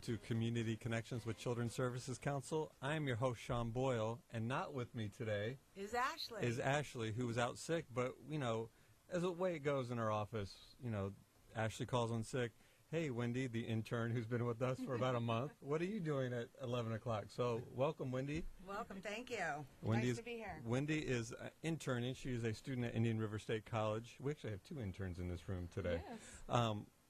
to Community Connections with Children's Services Council. I am your host, Sean Boyle, and not with me today is Ashley, who was out sick. But, as the way it goes in our office, Ashley calls in sick. Hey, Wendy, the intern who's been with us for about a month, what are you doing at 11 o'clock? So, welcome, Wendy. Welcome, thank you. Nice to be here. Wendy is interning. She is a student at Indian River State College. We actually have two interns in this room today. Yes.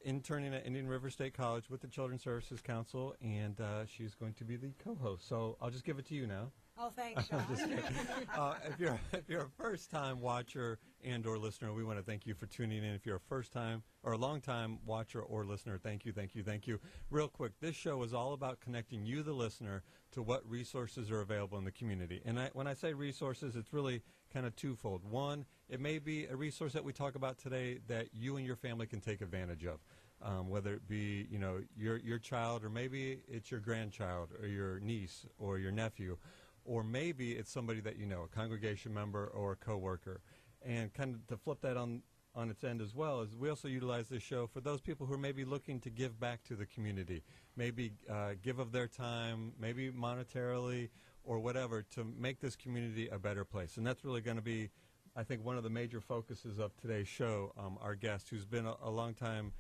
Interning at Indian River State College with the Children's Services Council, and she's going to be the co-host. So, I'll just give it to you now. Oh, thanks, Sean. If you're a first-time watcher and or listener, we want to thank you for tuning in. If you're a first-time or a long-time watcher or listener, thank you. Real quick, this show is all about connecting you, the listener, to what resources are available in the community. And when I say resources, it's really kind of twofold. One, it may be a resource that we talk about today that you and your family can take advantage of. Whether it be, your child, or maybe it's your grandchild or your niece or your nephew. Or maybe it's somebody that you know, a congregation member or a coworker. And kind of to flip that on its end as well, is we also utilize this show for those people who are maybe looking to give back to the community, maybe give of their time, maybe monetarily or whatever, to make this community a better place. And that's really going to be, I think, one of the major focuses of today's show. Our guest, who's been a long time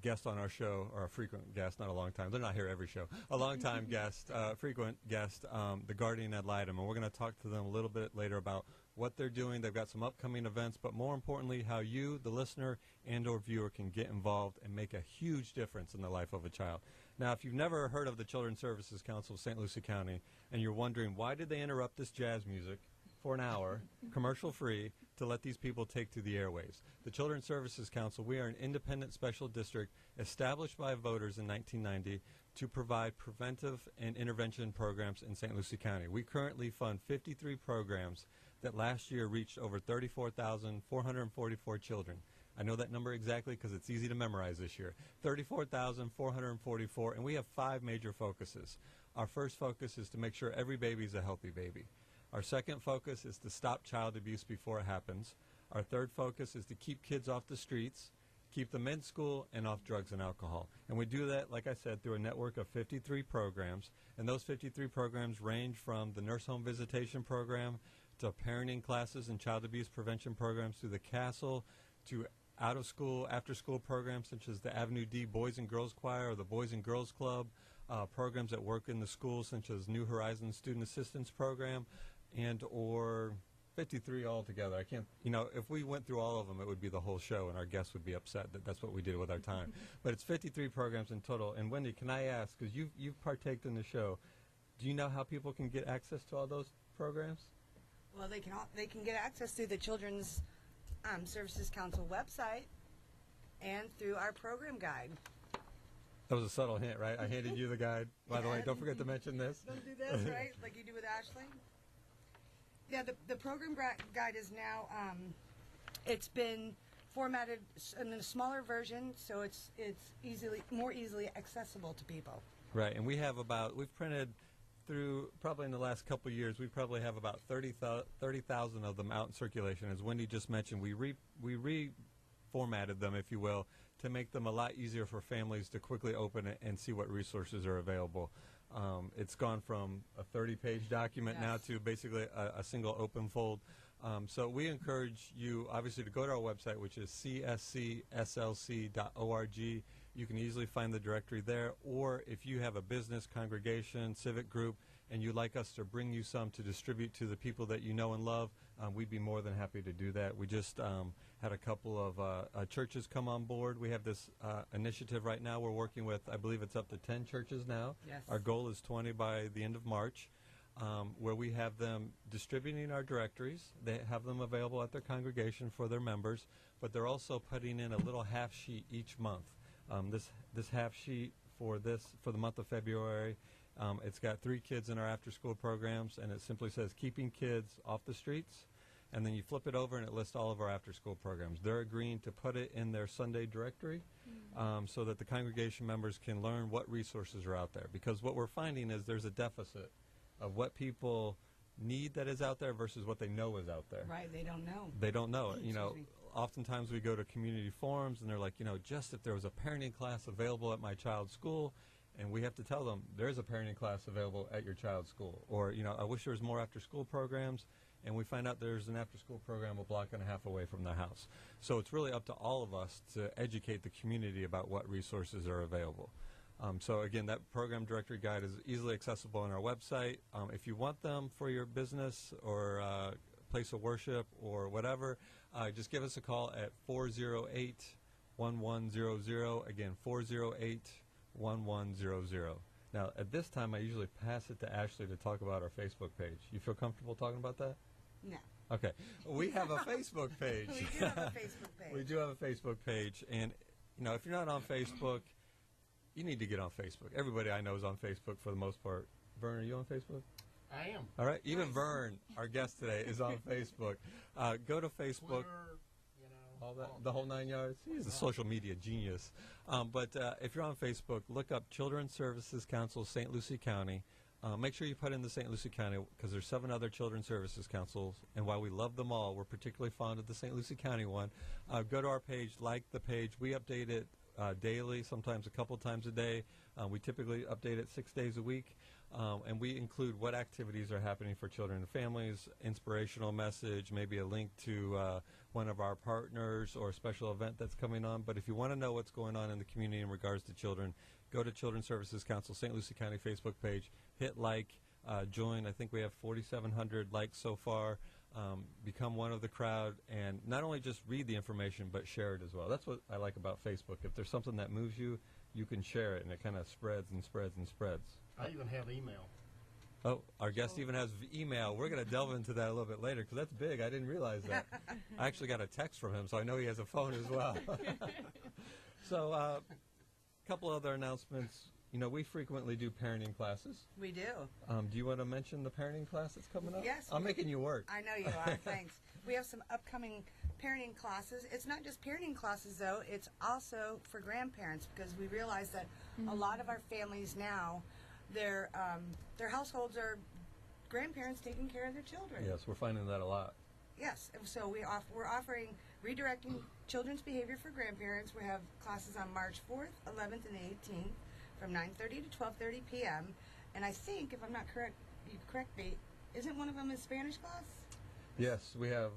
guest on our show, or a frequent guest, not a long time, they're not here every show, a long time guest, frequent guest, the Guardian Ad Litem, and we're going to talk to them a little bit later about what they're doing. They've got some upcoming events, but more importantly, how you, the listener and or viewer, can get involved and make a huge difference in the life of a child. Now, if you've never heard of the Children's Services Council of St. Lucie County, and you're wondering, why did they interrupt this jazz music for an hour, commercial-free, to let these people take to the airwaves? The Children's Services Council, we are an independent special district established by voters in 1990 to provide preventive and intervention programs in St. Lucie County. We currently fund 53 programs that last year reached over 34,444 children. I know that number exactly because it's easy to memorize this year. 34,444, and we have 5 major focuses. Our first focus is to make sure every baby is a healthy baby. Our second focus is to stop child abuse before it happens. Our third focus is to keep kids off the streets, keep them in school, and off drugs and alcohol. And we do that, like I said, through a network of 53 programs. And those 53 programs range from the nurse home visitation program to parenting classes and child abuse prevention programs, through the Castle, to out-of-school, after-school programs such as the Avenue D Boys and Girls Choir or the Boys and Girls Club, programs that work in the schools such as New Horizons Student Assistance Program, and or 53 altogether. I can't, if we went through all of them, it would be the whole show, and our guests would be upset that that's what we did with our time. But it's 53 programs in total. And Wendy, can I ask, because you've partaked in the show, do you know how people can get access to all those programs? Well, they can get access through the Children's Services Council website and through our program guide. That was a subtle hint, right? I handed you the guide. By the way, don't forget to mention this. Don't do this, right? Like you do with Ashley. Yeah, the program guide is now, it's been formatted in a smaller version, so it's more easily accessible to people. Right, and we've printed through, probably in the last couple of years, we probably have about 30,000 of them out in circulation. As Wendy just mentioned, we reformatted them, if you will, to make them a lot easier for families to quickly open it and see what resources are available. It's gone from a 30-page document now to basically a single open fold. So we encourage you, obviously, to go to our website, which is cscslc.org. You can easily find the directory there. Or if you have a business, congregation, civic group, and you'd like us to bring you some to distribute to the people that you know and love, we'd be more than happy to do that. We just had a couple of churches come on board. We have this initiative right now. We're working with, I believe it's up to 10 churches now. Yes. Our goal is 20 by the end of March, where we have them distributing our directories. They have them available at their congregation for their members, but they're also putting in a little half sheet each month. This half sheet for the month of February, it's got 3 kids in our after-school programs, and it simply says keeping kids off the streets. And then you flip it over and it lists all of our after-school programs. They're agreeing to put it in their Sunday directory so that the congregation members can learn what resources are out there. Because what we're finding is there's a deficit of what people need that is out there versus what they know is out there. Right, they don't know. They don't know it. Oftentimes we go to community forums and they're like, just if there was a parenting class available at my child's school, and we have to tell them there's a parenting class available at your child's school, or I wish there was more after-school programs, and we find out there's an after-school program a block and a half away from their house. So it's really up to all of us to educate the community about what resources are available. So again, that program directory guide is easily accessible on our website. If you want them for your business or place of worship or whatever, just give us a call at 408-1100. Again, 408-1100. Now, at this time, I usually pass it to Ashley to talk about our Facebook page. You feel comfortable talking about that? No. Okay. We have a Facebook page. We do have a Facebook page. We do have a Facebook page. And, if you're not on Facebook, you need to get on Facebook. Everybody I know is on Facebook for the most part. Vern, are you on Facebook? I am. All right. Even Vern, our guest today, is on Facebook. Go to Facebook. Twitter, All that, the whole 9 yards. He's a social media genius. But if you're on Facebook, look up Children's Services Council, St. Lucie County. Make sure you put in the St. Lucie County, because there's 7 other Children's Services Councils, and while we love them all, we're particularly fond of the St. Lucie County one. Go to our page, like the page. We update it daily, sometimes a couple times a day. We typically update it 6 days a week. And we include what activities are happening for children and families, inspirational message, maybe a link to one of our partners or a special event that's coming on. But if you want to know what's going on in the community in regards to children, go to Children's Services Council, St. Lucie County Facebook page, hit like, join. I think we have 4,700 likes so far. Become one of the crowd, and not only just read the information, but share it as well. That's what I like about Facebook. If there's something that moves you, you can share it, and it kind of spreads and spreads and spreads. I even have email. Oh, our guest even has email. We're going to delve into that a little bit later, because that's big. I didn't realize that. I actually got a text from him, so I know he has a phone as well. So a couple other announcements. We frequently do parenting classes. We do. Do you want to mention the parenting class that's coming up? Yes. I'm making you work. I know you are. Thanks. We have some upcoming parenting classes. It's not just parenting classes, though. It's also for grandparents, because we realize that a lot of our families now, their households are grandparents taking care of their children. Yes, we're finding that a lot. Yes. And so we're offering Redirecting Children's Behavior for Grandparents. We have classes on March 4th, 11th, and 18th from 9:30 to 12:30 p.m. And I think, if I'm not correct, you correct me, isn't one of them a Spanish class? Yes, we have.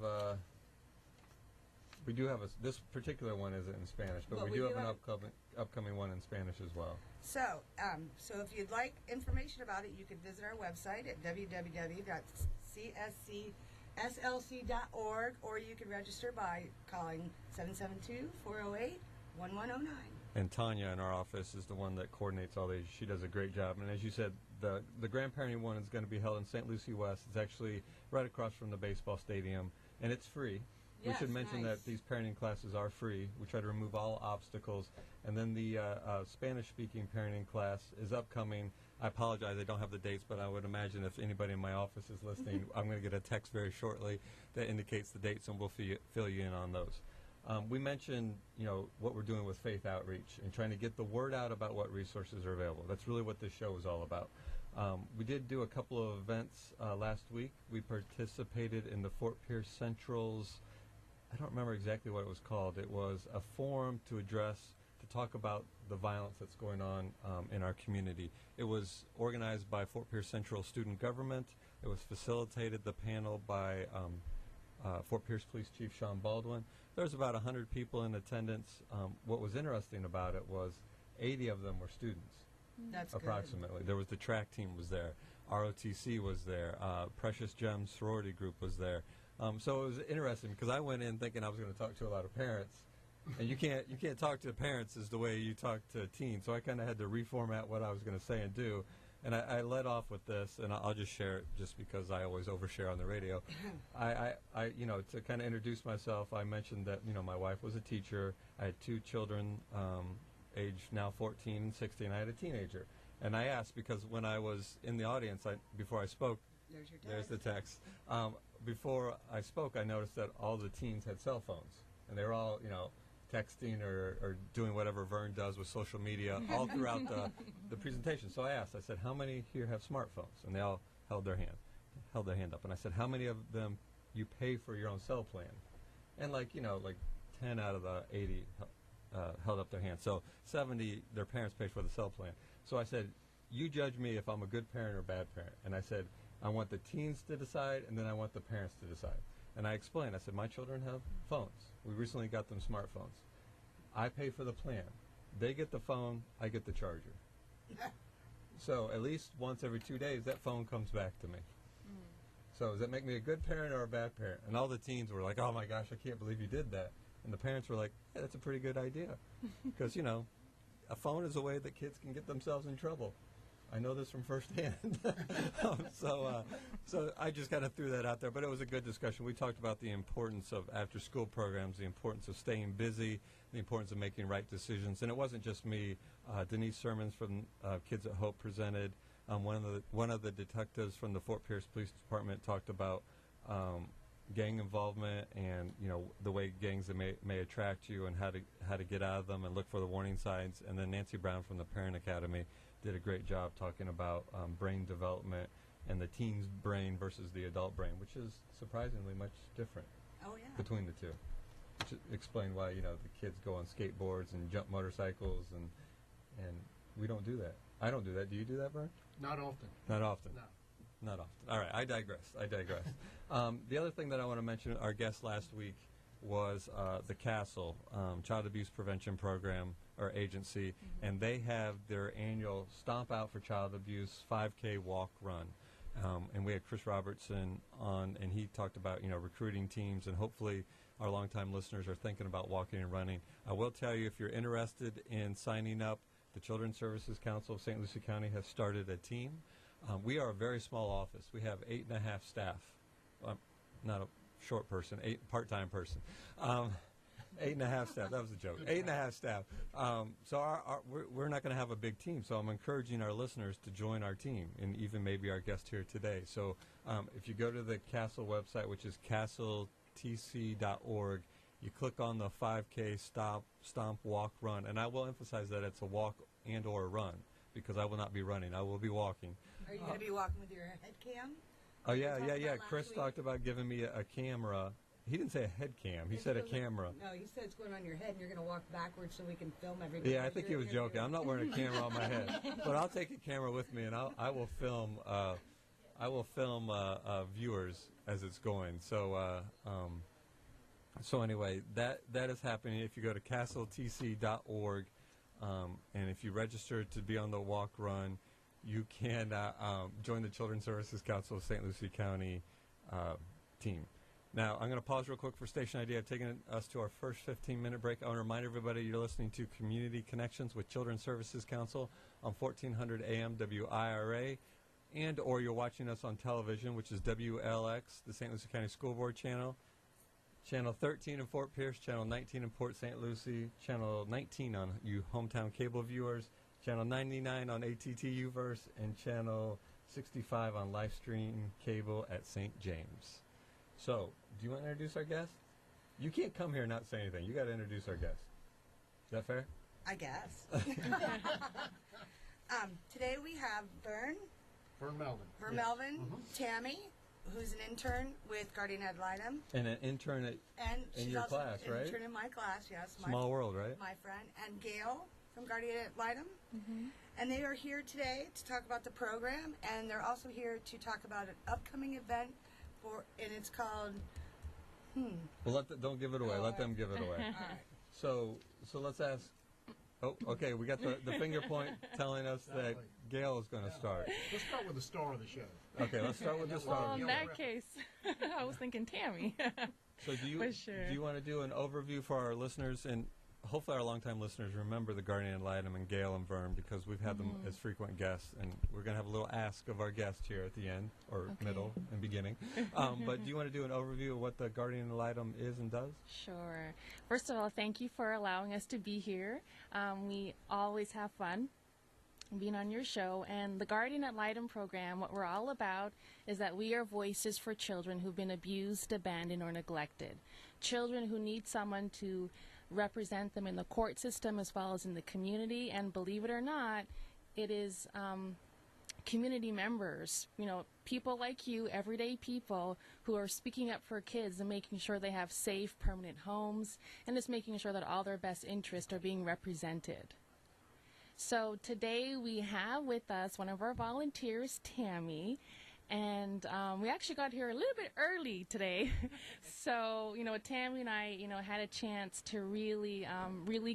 We do have this particular one isn't in Spanish, but we do have an upcoming one in Spanish as well. So, so if you'd like information about it, you can visit our website at www.cscslc.org, or you can register by calling 772-408-1109. And Tanya in our office is the one that coordinates all these. She does a great job. And as you said, the grandparenting one is going to be held in St. Lucie West. It's actually right across from the baseball stadium, and it's free. Yes, we should mention nice. that these parenting classes are free. We try to remove all obstacles. And then the Spanish-speaking parenting class is upcoming. I apologize, I don't have the dates, but I would imagine if anybody in my office is listening, I'm going to get a text very shortly that indicates the dates, and we'll fill you in on those. We mentioned, what we're doing with Faith Outreach and trying to get the word out about what resources are available. That's really what this show is all about. We did do a couple of events last week. We participated in the Fort Pierce Central's, I don't remember exactly what it was called. It was a forum to talk about the violence that's going on in our community. It was organized by Fort Pierce Central Student Government. It was facilitated, the panel, by Fort Pierce Police Chief Sean Baldwin. There was about 100 people in attendance. What was interesting about it was 80 of them were students. That's approximately. Good. There was the track team was there. ROTC was there. Precious Gems sorority group was there. So it was interesting, because I went in thinking I was going to talk to a lot of parents, and you can't talk to parents as the way you talk to teens. So I kind of had to reformat what I was going to say and do. And I led off with this, and I'll just share it just because I always overshare on the radio. I to kind of introduce myself, I mentioned that, my wife was a teacher. I had 2 children, aged now 14 and 16. I had a teenager. And I asked, because when I was in the audience, before I spoke, There's your text. there's the text. Before I spoke, I noticed that all the teens had cell phones. And they were all, texting or doing whatever Vern does with social media all throughout the presentation. So I asked, I said, how many here have smartphones? And they all held their hand up. And I said, how many of them you pay for your own cell plan? And like 10 out of the 80 held up their hand. So 70, their parents paid for the cell plan. So I said, you judge me if I'm a good parent or a bad parent. And I said, I want the teens to decide, and then I want the parents to decide. And I explained, I said, my children have phones. We recently got them smartphones. I pay for the plan. They get the phone, I get the charger. So at least once every 2 days, that phone comes back to me. So does that make me a good parent or a bad parent? And all the teens were like, oh my gosh, I can't believe you did that. And the parents were like, yeah, that's a pretty good idea. Because, you know, a phone is a way that kids can get themselves in trouble. I know this from firsthand. So I just kind of threw that out there. But it was a good discussion. We talked about the importance of after-school programs, the importance of staying busy, the importance of making right decisions. And it wasn't just me. Denise Sermons from Kids at Hope presented. One of the detectives from the Fort Pierce Police Department talked about gang involvement and, you know, the way gangs may attract you and how to get out of them and look for the warning signs. And then Nancy Brown from the Parent Academy did a great job talking about brain development and the teen's brain versus the adult brain, which is surprisingly much different between the two. Which explain why, you know, the kids go on skateboards and jump motorcycles and we don't do that. I don't do that. Do you do that, Vern? Not often. Not often. No. Not often. All right, I digress. The other thing that I want to mention, our guest last week was the Castle Child Abuse Prevention Program or agency, and they have their annual Stomp Out for Child Abuse 5K walk run. And we had Chris Robertson on, and he talked about, you know, recruiting teams, and hopefully our longtime listeners are thinking about walking and running. I will tell you, if you're interested in signing up, the Children's Services Council of St. Lucie County has started a team. We are a very small office. We have 8.5 staff. Not a short person, part-time person. 8.5 staff. That was a joke. 8.5 staff. So we're not going to have a big team. So I'm encouraging our listeners to join our team, and even maybe our guest here today. So if you go to the Castle website, which is castletc.org, you click on the 5K stomp, walk, run, and I will emphasize that it's a walk and or a run because I will not be running. I will be walking. Are you going to be walking with your head cam? Oh, yeah. Last Chris week. talked about giving me a camera. He didn't say a head cam. He said a camera. No, he said it's going on your head and you're going to walk backwards so we can film everybody. Yeah, I think he was joking. I'm not wearing a camera on my head, but I'll take a camera with me and I will film. Viewers as it's going. So anyway, that is happening. If you go to castletc.org, and if you register to be on the walk run, you can join the Children's Services Council of St. Lucie County team. Now, I'm going to pause real quick for station ID. I've taken us to our first 15-minute break. I want to remind everybody you're listening to Community Connections with Children's Services Council on 1400 AM WIRA, and or you're watching us on television, which is WLX, the St. Lucie County School Board channel, Channel 13 in Fort Pierce, Channel 19 in Port St. Lucie, Channel 19 on you hometown cable viewers, Channel 99 on ATTUverse, and Channel 65 on live stream cable at St. James. So, do you want to introduce our guest? You can't come here and not say anything. You got to introduce our guest. Is that fair? I guess. Today we have Vern Melvin. Vern Melvin, Tammy, who's an intern with Guardian Ad Litem. And an intern And in she's your also class, an right? intern in my class, yes. Small world, right? My friend. And Gail from Guardian Ad Litem. And they are here today to talk about the program, and they're also here to talk about an upcoming event, and it's called, Well, don't give it away. Let them give it away. all right. So let's ask. Oh, okay. We got the finger point telling us that Gail is going to start. Let's start with the star of the show. Okay, let's start with the Well, star. Well, in that case, I was thinking Tammy. So do you for sure. do you want to do an overview for our listeners, and hopefully our longtime listeners remember the Guardian Ad Litem and Gail and Vern because we've had them as frequent guests, and we're going to have a little ask of our guest here at the end or middle and beginning. But do you want to do an overview of what the Guardian Ad Litem is and does? Sure. First of all, thank you for allowing us to be here. We always have fun being on your show. And the Guardian Ad Litem program, what we're all about is that we are voices for children who've been abused, abandoned, or neglected. Children who need someone to represent them in the court system as well as in the community. And believe it or not, it is community members, people like you, everyday people who are speaking up for kids and making sure they have safe, permanent homes, and just making sure that all their best interests are being represented. So today we have with us one of our volunteers, Tammy, and we actually got here a little bit early today. So, Tammy and I, had a chance to really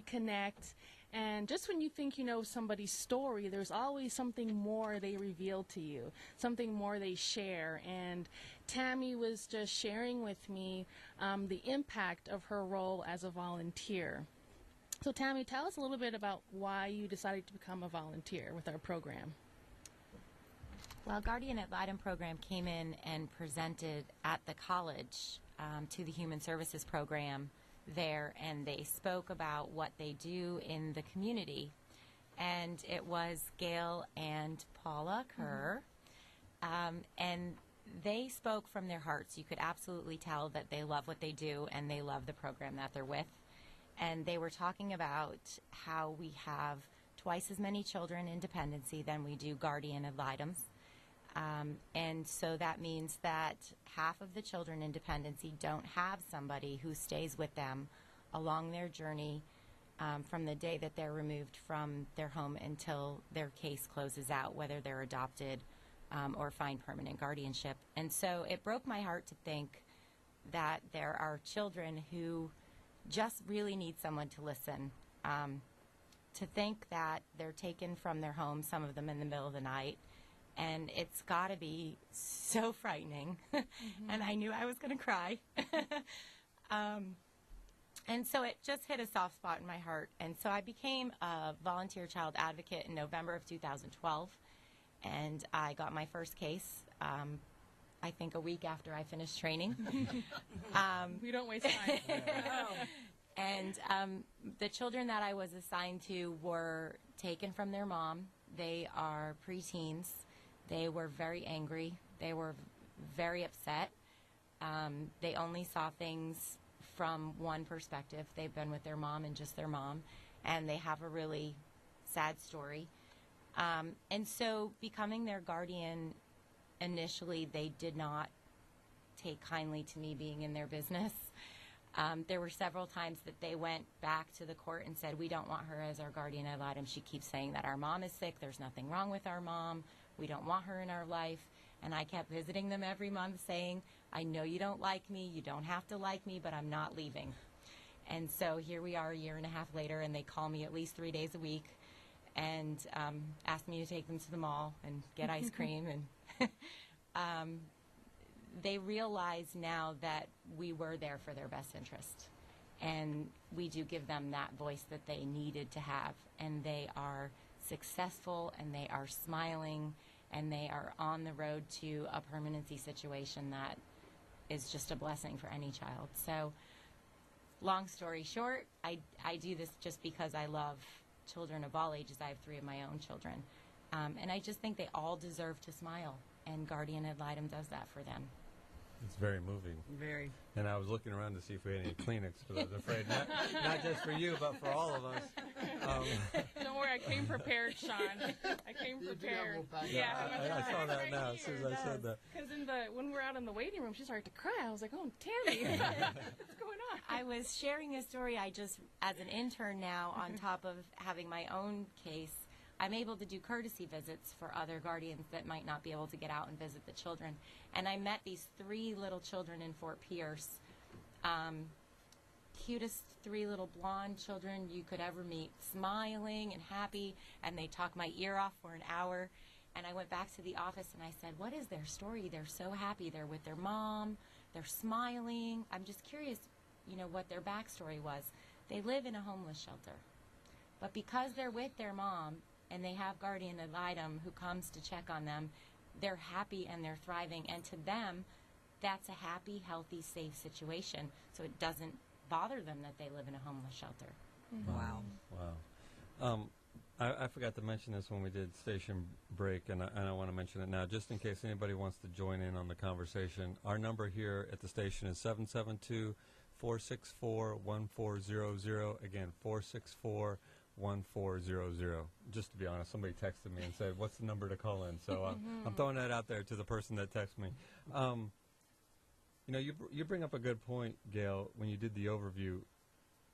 connect. And just when you think you know somebody's story, there's always something more they reveal to you, something more they share. And Tammy was just sharing with me the impact of her role as a volunteer. So Tammy, tell us a little bit about why you decided to become a volunteer with our program. Well, Guardian Ad Litem program came in and presented at the college to the Human Services program there, and they spoke about what they do in the community. And it was Gail and Paula Kerr, and they spoke from their hearts. You could absolutely tell that they love what they do and they love the program that they're with. And they were talking about how we have twice as many children in dependency than we do guardian ad litems. And so that means that half of the children in dependency don't have somebody who stays with them along their journey from the day that they're removed from their home until their case closes out, whether they're adopted or find permanent guardianship. And so it broke my heart to think that there are children who just really need someone to listen, to think that they're taken from their home, some of them in the middle of the night. And it's got to be so frightening. And I knew I was going to cry. And so it just hit a soft spot in my heart. And so I became a volunteer child advocate in November of 2012. And I got my first case, I think a week after I finished training. We don't waste time. And the children that I was assigned to were taken from their mom. They are preteens. They were very angry. They were very upset. They only saw things from one perspective. They've been with their mom and just their mom, and they have a really sad story. And so becoming their guardian, initially they did not take kindly to me being in their business. There were several times that they went back to the court and said, we don't want her as our guardian ad litem. She keeps saying that our mom is sick. There's nothing wrong with our mom. We don't want her in our life. And I kept visiting them every month saying, I know you don't like me. You don't have to like me, but I'm not leaving. And so here we are a year and a half later, and they call me at least 3 days a week and ask me to take them to the mall and get ice cream. And they realize now that we were there for their best interest. And we do give them that voice that they needed to have. And they are successful, and they are smiling, and they are on the road to a permanency situation that is just a blessing for any child. So long story short, I do this just because I love children of all ages. I have 3 of my own children. And I just think they all deserve to smile, and Guardian Ad Litem does that for them. It's very moving. Very. And I was looking around to see if we had any Kleenex, because I was afraid, not just for you, but for all of us. Don't worry, I came prepared, Sean. I came You do have a prepared. little packet. Yeah, I saw that now as soon as I said that. Because when we were out in the waiting room, she started to cry. I was like, oh, Tammy, what's going on? I was sharing a story. I just, as an intern now, on top of having my own case, I'm able to do courtesy visits for other guardians that might not be able to get out and visit the children. And I met these 3 little children in Fort Pierce, cutest 3 little blonde children you could ever meet, smiling and happy, and they talked my ear off for an hour. And I went back to the office and I said, what is their story? They're so happy. They're with their mom. They're smiling. I'm just curious, what their backstory was. They live in a homeless shelter. But because they're with their mom, and they have guardian ad litem who comes to check on them, they're happy and they're thriving. And to them, that's a happy, healthy, safe situation. So it doesn't bother them that they live in a homeless shelter. Wow. Wow. I forgot to mention this when we did station break, and I want to mention it now, just in case anybody wants to join in on the conversation. Our number here at the station is 772-464-1400. Again, 464-1400. Just to be honest, somebody texted me and said, what's the number to call in? So I'm throwing that out there to the person that texted me. You bring up a good point, Gail, when you did the overview.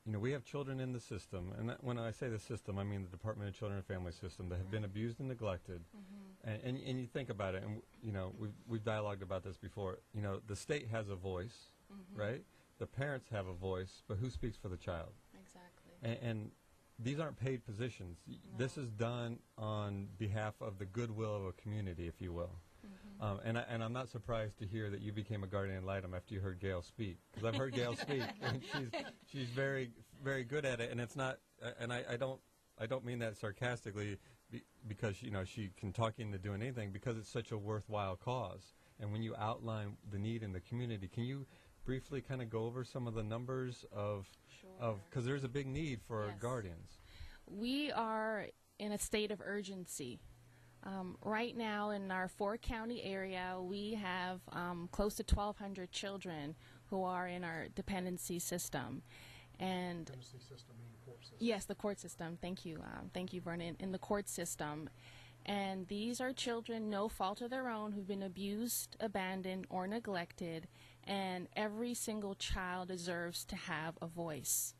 we have children in the system, and when I say the system, I mean the Department of Children and Family System that have been abused and neglected. And you think about it, and we've dialogued about this before. The state has a voice, right? The parents have a voice, but who speaks for the child? Exactly. And these aren't paid positions. This is done on behalf of the goodwill of a community, if you will. And I'm not surprised to hear that you became a guardian ad litem after you heard Gail speak, because I've heard Gail speak, and she's very, very good at it. And it's not, and I don't mean that sarcastically, because she can talk you into doing anything, because it's such a worthwhile cause. And when you outline the need in the community, can you briefly kind of go over some of the numbers because there's a big need for Yes. guardians. We are in a state of urgency. Right now in our 4-county area, we have close to 1,200 children who are in our dependency system. And Tennessee system, meaning court system. yes, the court system. Thank you, Vernon. In the court system. And these are children, no fault of their own, who've been abused, abandoned, or neglected. And every single child deserves to have a voice.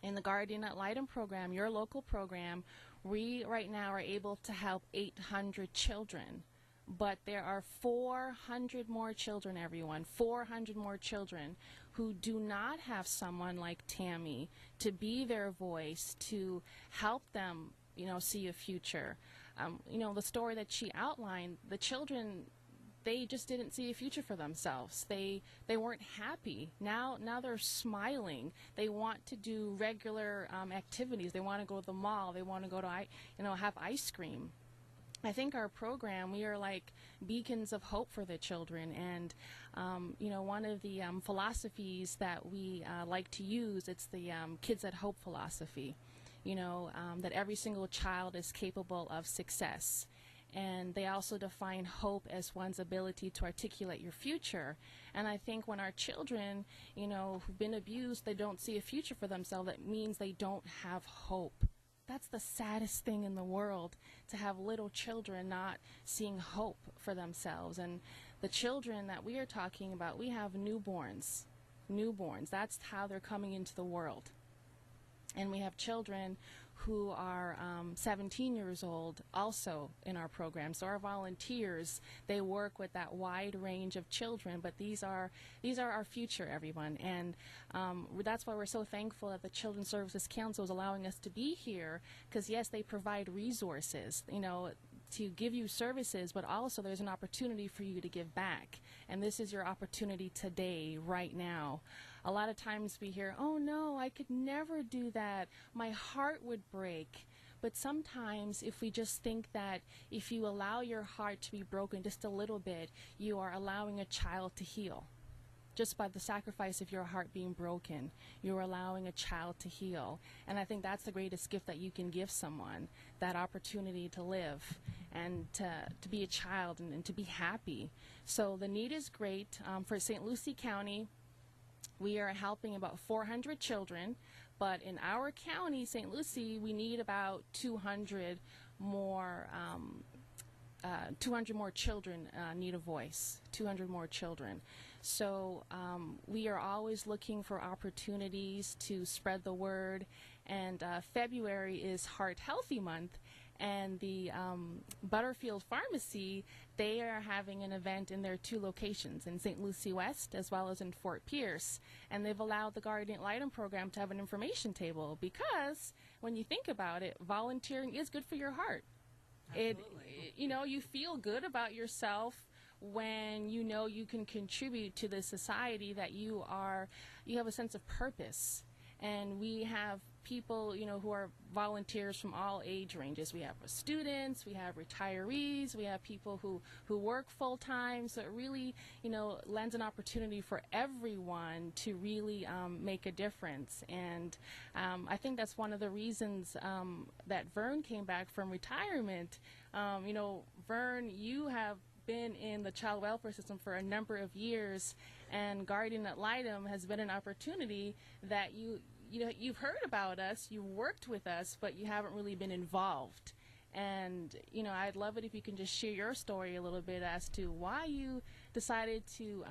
In the Guardian Ad Litem program, your local program, we right now are able to help 800 children. But there are 400 more children, everyone, 400 more children who do not have someone like Tammy to be their voice, to help them, see a future. The story that she outlined, the children, they just didn't see a future for themselves. They weren't happy. Now they're smiling. They want to do regular activities. They want to go to the mall. They want to go to have ice cream. I think our program, we are like beacons of hope for the children. And one of the philosophies that we like to use, it's the Kids at Hope philosophy. That every single child is capable of success. And they also define hope as one's ability to articulate your future. And I think when our children, who've been abused, they don't see a future for themselves, that means they don't have hope. That's the saddest thing in the world, to have little children not seeing hope for themselves. And the children that we are talking about, we have newborns. That's how they're coming into the world. And we have children who are 17 years old also in our program. So our volunteers, they work with that wide range of children, but these are our future, everyone. And that's why we're so thankful that the Children's Services Council is allowing us to be here, because yes, they provide resources, to give you services, but also there's an opportunity for you to give back. And this is your opportunity today, right now. A lot of times we hear, oh no, I could never do that. My heart would break. But sometimes if we just think that if you allow your heart to be broken just a little bit, you are allowing a child to heal. Just by the sacrifice of your heart being broken, you're allowing a child to heal. And I think that's the greatest gift that you can give someone, that opportunity to live and to be a child and to be happy. So the need is great. For St. Lucie County, we are helping about 400 children, but in our county, St. Lucie, we need about 200 more 200 more children need a voice, 200 more children. So we are always looking for opportunities to spread the word, and February is Heart Healthy Month, and the Butterfield Pharmacy, they are having an event in their 2 locations, in St. Lucie West as well as in Fort Pierce, and they've allowed the Guardian Ad Litem program to have an information table, because when you think about it, volunteering is good for your heart. You feel good about yourself when you can contribute to the society, that you have a sense of purpose. And we have people, who are volunteers from all age ranges. We have students, we have retirees, we have people who work full time. So it really, lends an opportunity for everyone to really make a difference. And I think that's one of the reasons that Vern came back from retirement. Vern, you have been in the child welfare system for a number of years, and Guardian Ad Litem has been an opportunity that you've heard about us, you've worked with us, but you haven't really been involved. And, I'd love it if you can just share your story a little bit as to why you decided to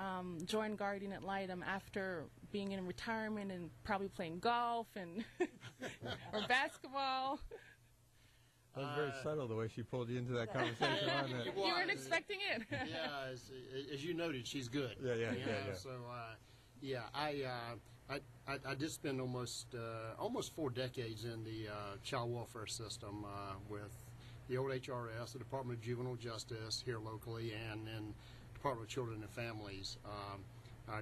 join Guardian Ad Litem after being in retirement and probably playing golf and or basketball. That was very subtle the way she pulled you into that conversation, wasn't it? You weren't expecting it. Yeah, as you noted, she's good. Yeah. So, I did spend almost 4 decades in the child welfare system with the old HRS, the Department of Juvenile Justice here locally, and then Department of Children and Families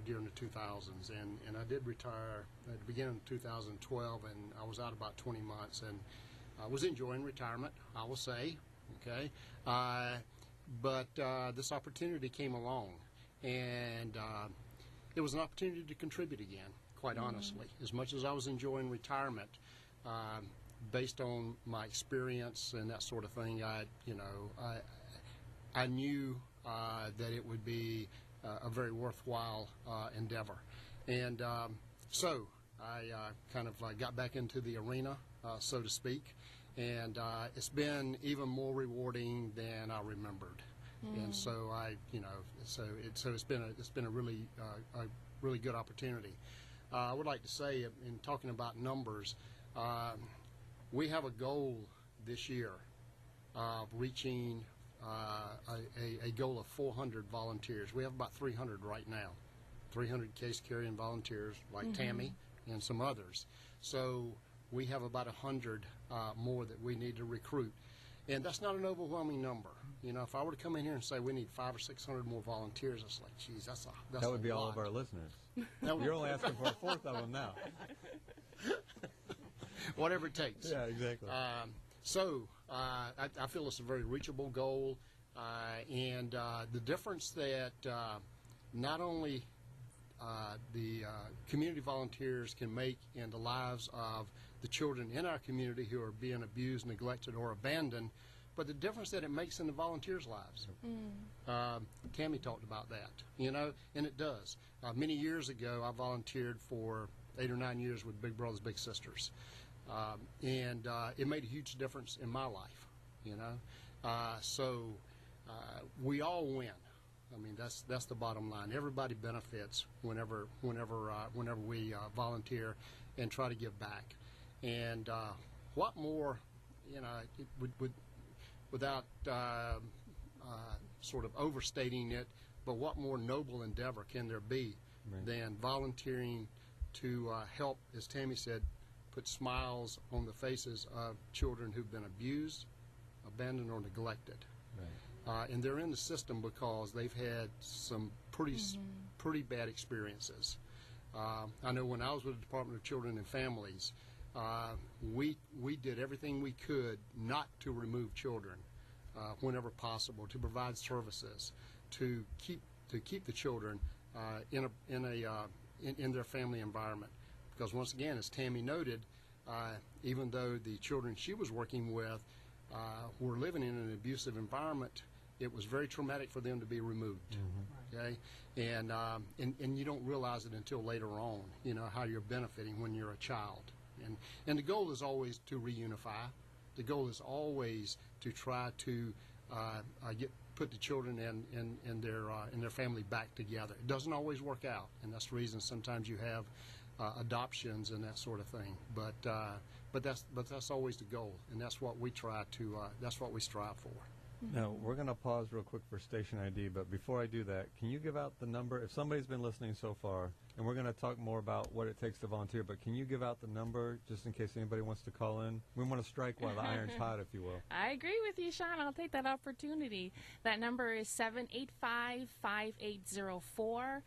during the 2000s. And I did retire at the beginning of 2012, and I was out about 20 months, and I was enjoying retirement, I will say, okay? But this opportunity came along, and it was an opportunity to contribute again, quite honestly. As much as I was enjoying retirement, based on my experience and that sort of thing, I knew that it would be a very worthwhile endeavor. And so I kind of got back into the arena, so to speak, and it's been even more rewarding than I remembered. And so it's been a really good opportunity. I would like to say, in talking about numbers, we have a goal this year of reaching a goal of 400 volunteers. We have about 300 right now, 300 case carrying volunteers like Tammy and some others. So we have about 100 more that we need to recruit. And that's not an overwhelming number. If I were to come in here and say we need 500 or 600 more volunteers, it's like, geez, that's that would be lot. all of our listeners. That would- You're only asking for a fourth of them now. Whatever it takes. Yeah, exactly. I feel it's a very reachable goal, and the difference that not only the community volunteers can make in the lives of the children in our community who are being abused, neglected, or abandoned, but the difference that it makes in the volunteers' lives. Tammy talked about that, and it does. Many years ago, I volunteered for 8 or 9 years with Big Brothers Big Sisters, and it made a huge difference in my life. We all win. I mean, that's the bottom line. Everybody benefits whenever we volunteer and try to give back. And what more, without sort of overstating it, but what more noble endeavor can there be than volunteering to help, as Tammy said, put smiles on the faces of children who've been abused, abandoned, or neglected. Right. And they're in the system because they've had some pretty bad experiences. I know when I was with the Department of Children and Families, we did everything we could not to remove children whenever possible, to provide services, to keep the children in their family environment. Because once again, as Tammy noted, even though the children she was working with were living in an abusive environment, it was very traumatic for them to be removed. Okay, and you don't realize it until later on. How you're benefiting when you're a child. And the goal is always to reunify. The goal is always to try to put the children and their family back together. It doesn't always work out, and that's the reason sometimes you have adoptions and that sort of thing. But that's always the goal, and that's what we that's what we strive for. Now, we're going to pause real quick for station ID, but before I do that, can you give out the number? If somebody's been listening so far, and we're going to talk more about what it takes to volunteer, but can you give out the number just in case anybody wants to call in? We want to strike while the iron's hot, if you will. I agree with you, Sean. I'll take that opportunity. That number is 785-5804,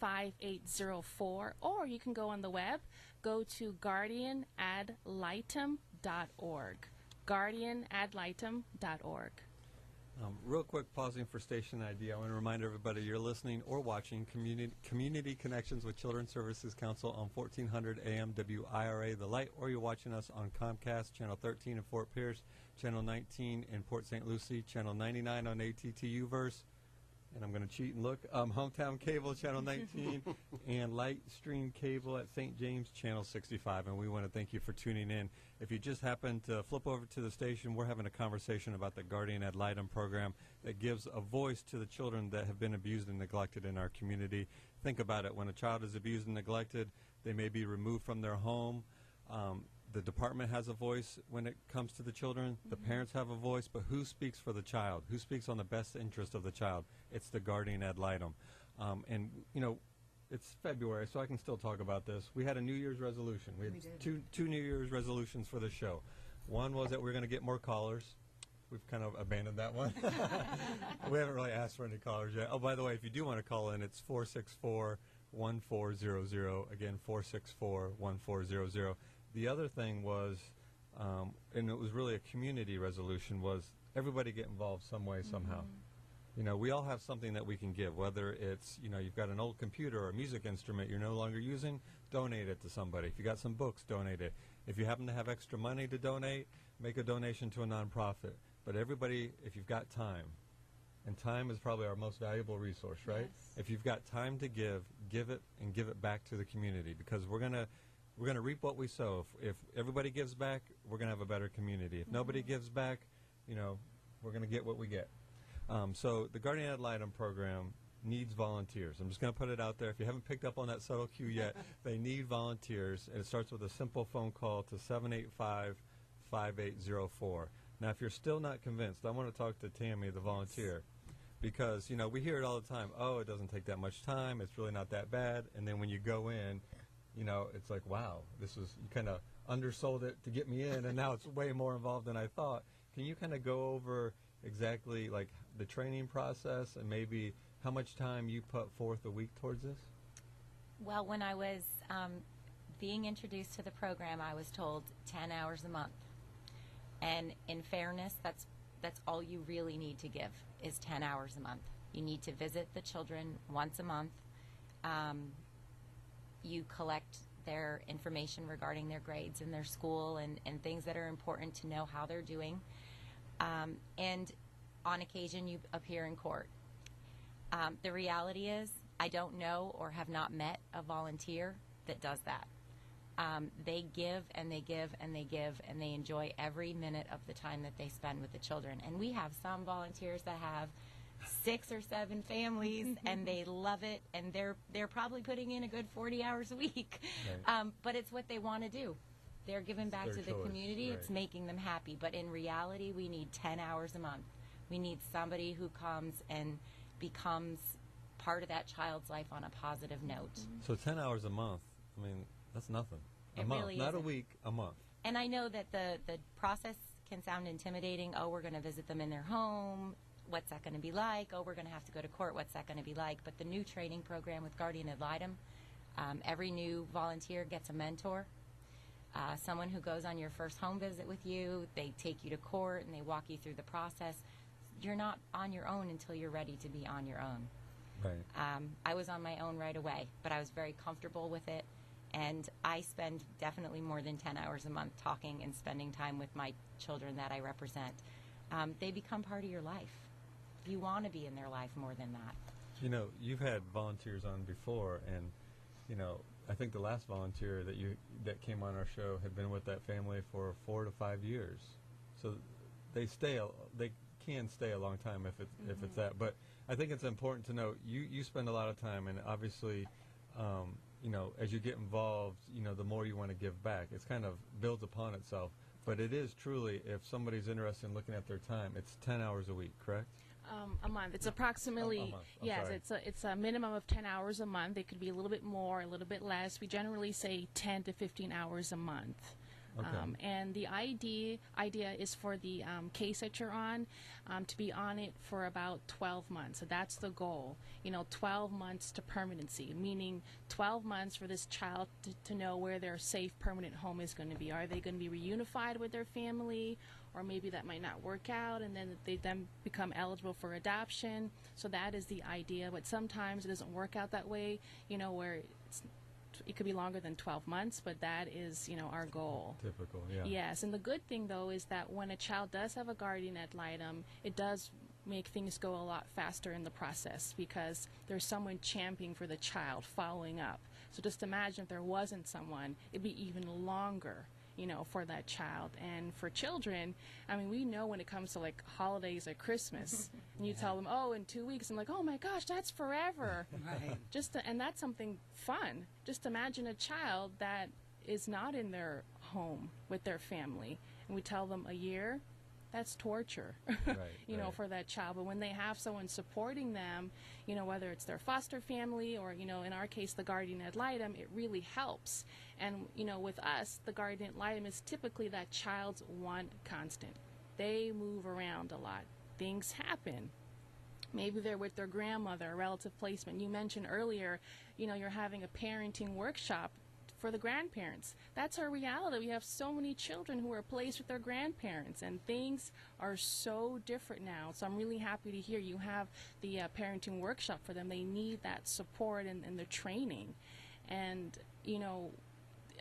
785-5804, or you can go on the web. Go to guardianadlitem.org. guardianadlitem.org. Real quick, pausing for station ID, I want to remind everybody you're listening or watching Community Connections with Children's Services Council on 1400 AM WIRA The Light, or you're watching us on Comcast, Channel 13 in Fort Pierce, Channel 19 in Port St. Lucie, Channel 99 on ATTU Verse, and I'm going to cheat and look, Hometown Cable, Channel 19, and Lightstream Cable at St. James, Channel 65. And we want to thank you for tuning in. If you just happen to flip over to the station, we're having a conversation about the Guardian Ad Litem program that gives a voice to the children that have been abused and neglected in our community. Think about it. When a child is abused and neglected, they may be removed from their home. The department has a voice when it comes to the children. The parents have a voice, but who speaks for the child? Who speaks on the best interest of the child? It's the Guardian Ad Litem. And, you know, it's February, so I can still talk about this. We had a New Year's resolution. We had two New Year's resolutions for the show. One was that we're going to get more callers. We've kind of abandoned that one. We haven't really asked for any callers yet. Oh, by the way, if you do want to call in, it's 464-1400. Again, 464-1400. The other thing was, and it was really a community resolution, was everybody get involved some way, somehow. You know, we all have something that we can give, whether it's, you know, you've got an old computer or a music instrument you're no longer using, donate it to somebody. If you got some books, donate it. If you happen to have extra money to donate, make a donation to a nonprofit. But everybody, if you've got time, and time is probably our most valuable resource, right? Yes. If you've got time to give it and give it back to the community, because we're gonna reap what we sow. If everybody gives back, we're gonna have a better community. If nobody gives back, you know, we're gonna get what we get. So the Guardian Ad Litem program needs volunteers. I'm just going to put it out there. If you haven't picked up on that subtle cue yet, they need volunteers. And it starts with a simple phone call to 785-5804. Now, if you're still not convinced, I want to talk to Tammy, the volunteer, because, you know, we hear it all the time. Oh, it doesn't take that much time. It's really not that bad. And then when you go in, you know, it's like, wow, you kind of undersold it to get me in, and now it's way more involved than I thought. Can you kind of go over exactly, like, the training process and maybe how much time you put forth a week towards this? Well, when I was being introduced to the program, I was told 10 hours a month. And in fairness, that's all you really need to give is 10 hours a month. You need to visit the children once a month. You collect their information regarding their grades in their school and things that are important to know how they're doing. And on occasion, you appear in court. The reality is, I don't know or have not met a volunteer that does that. They give and they give and they give, and they enjoy every minute of the time that they spend with the children. And we have some volunteers that have 6 or 7 families, and they love it, and they're probably putting in a good 40 hours a week. Right. But it's what they want to do. They're giving back their to the choice, community. right. It's making them happy. But in reality, we need 10 hours a month. We need somebody who comes and becomes part of that child's life on a positive note. So 10 hours a month, I mean, that's nothing. A It month, really not a isn't. week, a month. And I know that the process can sound intimidating. Oh, we're going to visit them in their home. What's that going to be like? Oh, we're going to have to go to court. What's that going to be like? But the new training program with Guardian Ad Litem, every new volunteer gets a mentor. Someone who goes on your first home visit with you. They take you to court and they walk you through the process. You're not on your own until you're ready to be on your own. Right. I was on my own right away, but I was very comfortable with it. And I spend definitely more than 10 hours a month talking and spending time with my children that I represent. They become part of your life. You want to be in their life more than that. You know, you've had volunteers on before, and, you know, I think the last volunteer that came on our show had been with that family for 4 to 5 years. So they can stay a long time if it's that. But I think it's important to know you spend a lot of time, and obviously, you know, as you get involved, you know, the more you want to give back. It's kind of builds upon itself. But it is truly, if somebody's interested in looking at their time, it's 10 hours a week, correct? A month. It's approximately, A month. I'm yes, sorry. it's a minimum of 10 hours a month. It could be a little bit more, a little bit less. We generally say 10 to 15 hours a month. Okay. And the idea is for the case that you're on to be on it for about 12 months. So that's the goal. You know, 12 months to permanency, meaning 12 months for this child to know where their safe permanent home is going to be. Are they going to be reunified with their family? Or maybe that might not work out, and then they then become eligible for adoption. So that is the idea. But sometimes it doesn't work out that way, you know, where it could be longer than 12 months, but that is, you know, our goal. Typical, yeah. Yes, and the good thing, though, is that when a child does have a guardian ad litem, it does make things go a lot faster in the process because there's someone championing for the child, following up. So just imagine if there wasn't someone, it'd be even longer, you know, for that child. And for children, I mean, we know when it comes to like holidays or Christmas, and you tell them, oh, in 2 weeks, I'm like, oh my gosh, that's forever. Right. And that's something fun. Just imagine a child that is not in their home with their family, and we tell them a year, that's torture, you know, right. for that child. But when they have someone supporting them, you know, whether it's their foster family or, you know, in our case, the guardian ad litem, it really helps. And, you know, with us, the guardian ad litem is typically that child's one constant. They move around a lot. Things happen. Maybe they're with their grandmother, a relative placement. You mentioned earlier, you know, you're having a parenting workshop for the grandparents. That's our reality. We have so many children who are placed with their grandparents, and things are so different now. So I'm really happy to hear you have the parenting workshop for them. They need that support and the training. And, you know,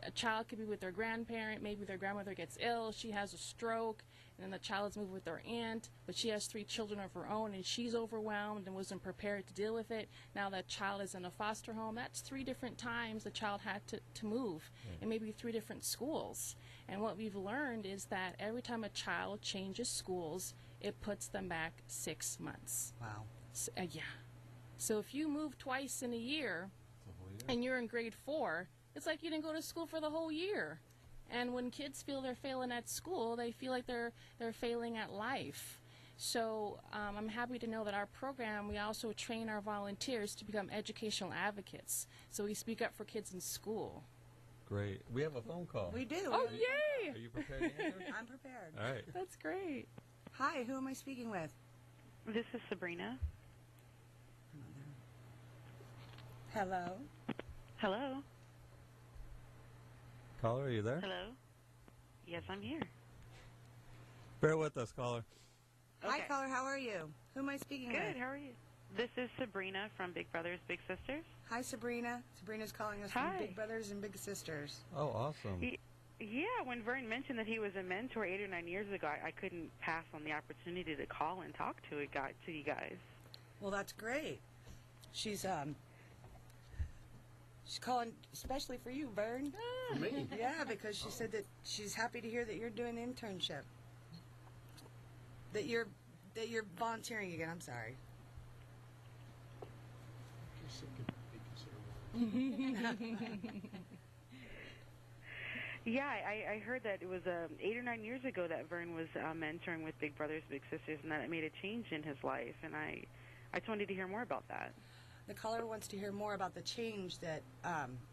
a child could be with their grandparent, maybe their grandmother gets ill, she has a stroke, and then the child is moved with their aunt, but she has 3 children of her own, and she's overwhelmed and wasn't prepared to deal with it. Now that child is in a foster home. That's 3 different times the child had to move, and maybe 3 different schools. And what we've learned is that every time a child changes schools, it puts them back 6 months. Wow. So, yeah. So if you move twice in a year, and you're in grade 4, it's like you didn't go to school for the whole year. And when kids feel they're failing at school, they feel like they're failing at life. So I'm happy to know that our program, we also train our volunteers to become educational advocates. So we speak up for kids in school. Great. We have a phone call. We do. Oh, yay! Are you prepared to answer? I'm prepared. All right. That's great. Hi, who am I speaking with? This is Sabrina. Hello. Hello. Caller, are you there? Hello. Yes, I'm here. Bear with us, caller. Hi, Okay. caller. How are you? Who am I speaking Good. with? How are you? This is Sabrina from Big Brothers Big Sisters. Hi, Sabrina. Sabrina's calling us from Hi. Big Brothers and Big Sisters. Oh, awesome. Yeah, when Vern mentioned that he was a mentor 8 or 9 years ago, I couldn't pass on the opportunity to call and talk to you guys. Well, that's great. She's calling especially for you, Vern. For me, Yeah, because she said that she's happy to hear that you're doing the internship. That you're volunteering again. I'm sorry. guess it could be considered. Yeah, I heard that it was 8 or 9 years ago that Vern was mentoring with Big Brothers Big Sisters, and that it made a change in his life. And I just wanted to hear more about that. The caller wants to hear more about the change that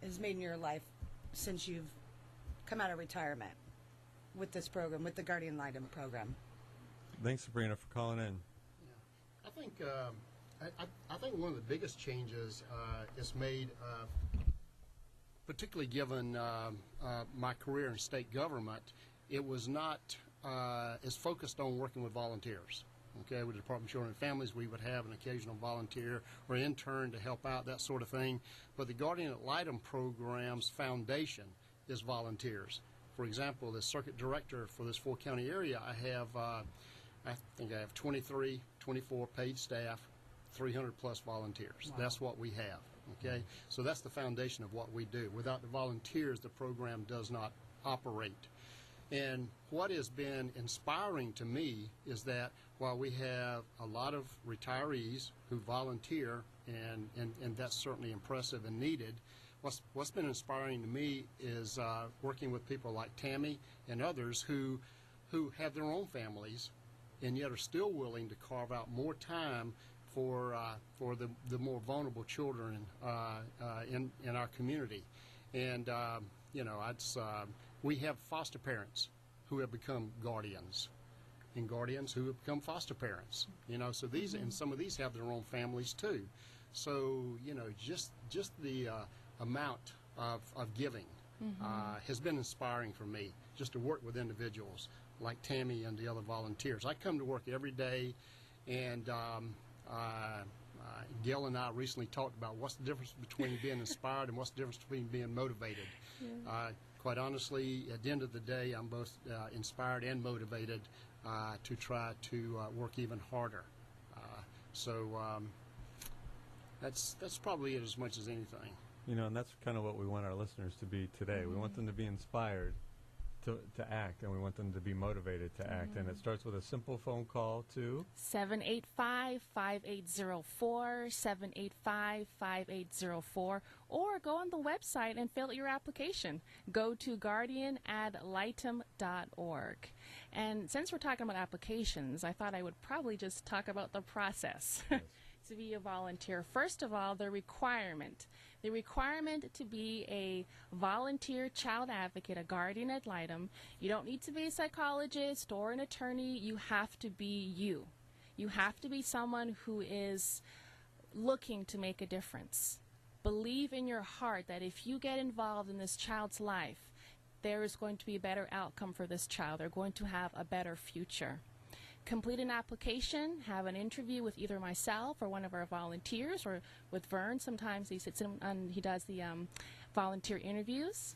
is made in your life since you've come out of retirement with this program, with the Guardian Litem program. Thanks, Sabrina, for calling in. I think I think one of the biggest changes is made, particularly given my career in state government. It was not as focused on working with volunteers. Okay, with the Department of Children and Families, we would have an occasional volunteer or intern to help out, that sort of thing. But the Guardian ad Litem program's foundation is volunteers. For example, the circuit director for this 4-county area, I think I have 23, 24 paid staff, 300 plus volunteers. Wow. That's what we have. Okay, so that's the foundation of what we do. Without the volunteers, the program does not operate. And what has been inspiring to me is that while we have a lot of retirees who volunteer, and that's certainly impressive and needed, what's been inspiring to me is working with people like Tammy and others who have their own families and yet are still willing to carve out more time for the more vulnerable children in our community. And we have foster parents who have become guardians, and guardians who have become foster parents. So these and some of these have their own families too. So just the amount of giving has been inspiring for me, just to work with individuals like Tammy and the other volunteers. I come to work every day, and Gail and I recently talked about what's the difference between being inspired and what's the difference between being motivated. Yeah. Quite honestly, at the end of the day, I'm both inspired and motivated to try to work even harder So that's probably it as much as anything. You know, and that's kind of what we want our listeners to be today. We want them to be inspired to act, and we want them to be motivated to act. And it starts with a simple phone call to 785-5804, 785-5804, or go on the website and fill out your application. Go to guardian@lightum.org. And since we're talking about applications, I thought I would probably just talk about the process. To be a volunteer. First of all, the requirement to be a volunteer child advocate, a guardian ad litem. You don't need to be a psychologist or an attorney. You have to be you. You have to be someone who is looking to make a difference. Believe in your heart that if you get involved in this child's life, there is going to be a better outcome for this child. They're going to have a better future. Complete an application, have an interview with either myself or one of our volunteers, or with Vern. Sometimes he sits in and he does the volunteer interviews.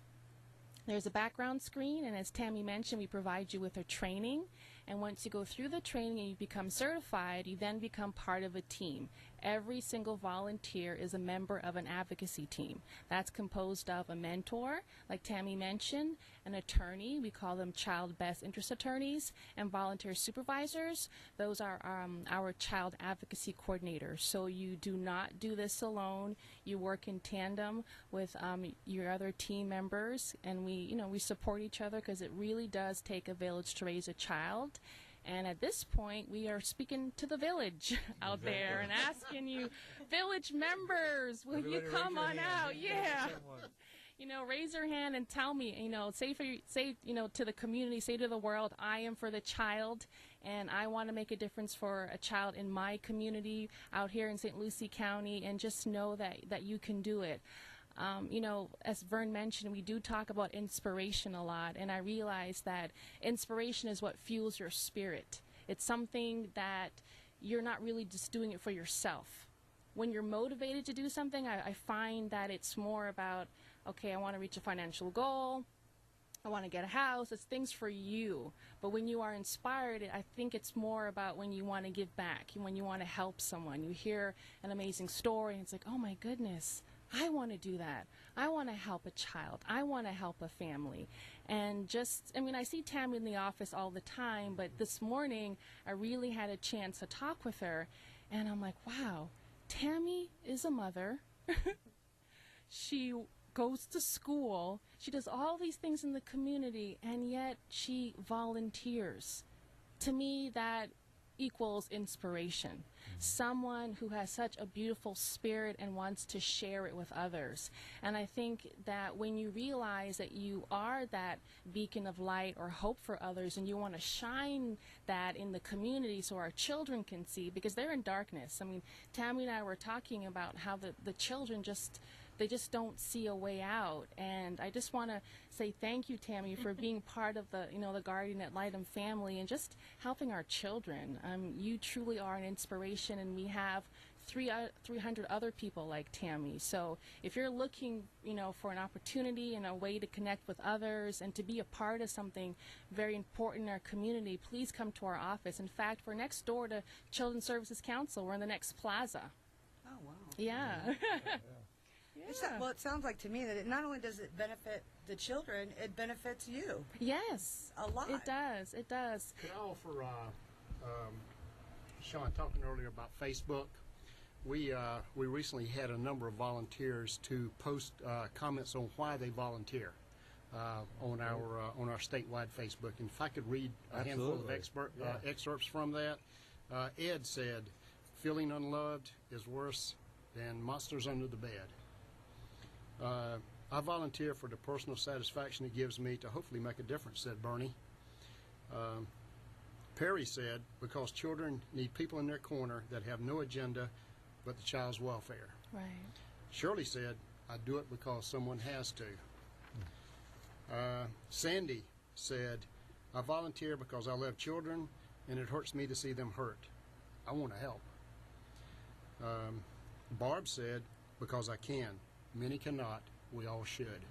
There's a background screen, and as Tammy mentioned, we provide you with a training. And once you go through the training and you become certified, you then become part of a team. Every single volunteer is a member of an advocacy team. That's composed of a mentor, like Tammy mentioned, an attorney, we call them child best interest attorneys, and volunteer supervisors. Those are our child advocacy coordinators. So you do not do this alone. You work in tandem with your other team members, and we support each other, because it really does take a village to raise a child. And at this point, we are speaking to the village out there and asking you, village members, will you come on out? Yeah. Raise your hand and tell me, say to the community, say to the world, I am for the child, and I want to make a difference for a child in my community out here in St. Lucie County, and just know that you can do it. As Vern mentioned, we do talk about inspiration a lot, and I realize that inspiration is what fuels your spirit. It's something that you're not really just doing it for yourself. When you're motivated to do something, I find that it's more about, okay, I want to reach a financial goal, I want to get a house. It's things for you. But when you are inspired, I think it's more about when you want to give back, when you want to help someone. You hear an amazing story, and it's like, oh my goodness, I want to do that. I want to help a child. I want to help a family. And I see Tammy in the office all the time, but this morning I really had a chance to talk with her, and I'm like, wow, Tammy is a mother. She goes to school. She does all these things in the community, and yet she volunteers. To me, that equals inspiration. Someone who has such a beautiful spirit and wants to share it with others. And I think that when you realize that you are that beacon of light or hope for others, and you want to shine that in the community so our children can see, because they're in darkness. I mean, Tammy and I were talking about how the children they just don't see a way out. And I just want to say thank you, Tammy, for being part of the Guardian ad Litem family and just helping our children. You truly are an inspiration, and we have 300 other people like Tammy. So if you're looking, for an opportunity and a way to connect with others and to be a part of something very important in our community, please come to our office. In fact, we're next door to Children's Services Council. We're in the next plaza. Oh, wow. Yeah. Well, it sounds like to me that it not only does it benefit the children, it benefits you. Yes. A lot. It does. It does. Could I offer, Sean, talking earlier about Facebook, we recently had a number of volunteers to post comments on why they volunteer on our statewide Facebook. And if I could read a handful of excerpts from that. Ed said, "Feeling unloved is worse than monsters under the bed. I volunteer for the personal satisfaction it gives me to hopefully make a difference," said Bernie. Perry said, "Because children need people in their corner that have no agenda but the child's welfare." Right. Shirley said, "I do it because someone has to." Sandy said, "I volunteer because I love children and it hurts me to see them hurt. I want to help." Barb said, "Because I can. Many cannot. We all should."